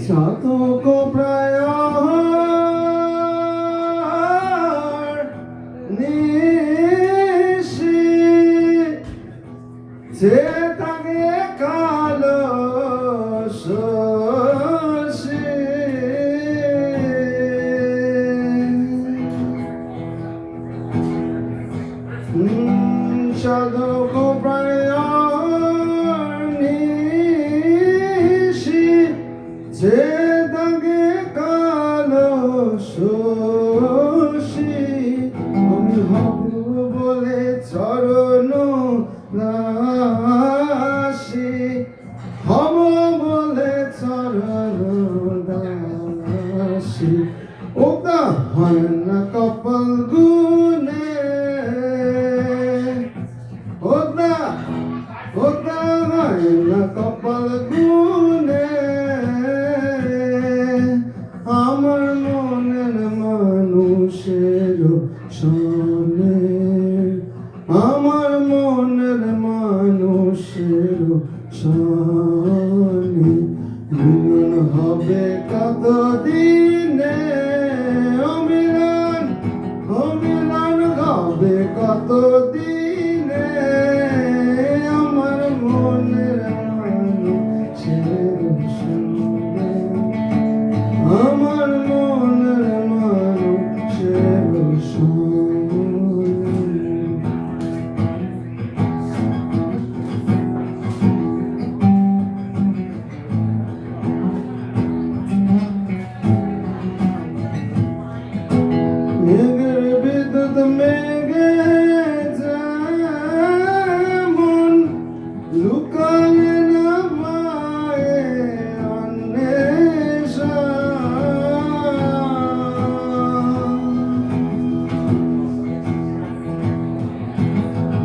চাতক প্রায় নিশি যে তাকে কালো শশী সাধক প্রায় নিশি যে তাকে কালো শশী আমি হব বলে চরণ দাসী হব বলে চরণ দাসী ওটা হয় না কপাল গুনে ওটা হয় না কপাল গুনে আমার মনের মানুষের সনে আমার মনের মানুষের সনে মিলন হবে কত দিনে অমিলন হবে কত দিনে আমার মনের মানুষের সনে আমার মনের মানুষের সনে মেঘের বিদ্যুৎ মেঘে যেমন লুকায় না পায়ে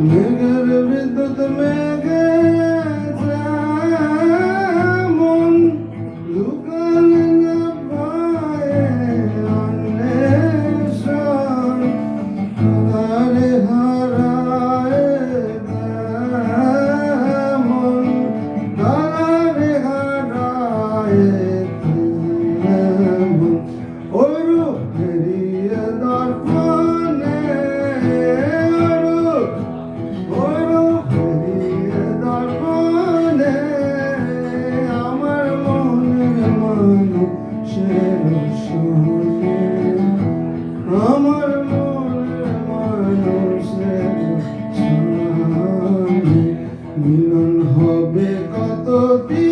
মেঘের বিদ্যুৎ মেঘে যেমন লুকায় না পায়ে অন্বেষণ তারে হারায় তেমন তারে হারায় তেমন ওরূপ ফেরিয়ে দর্পণে ওরূপ ফেরিয়ে দর্পণে আমার মনের মানুষের সনে আমার মনের মানুষের সনে মিলন হবে কত দিন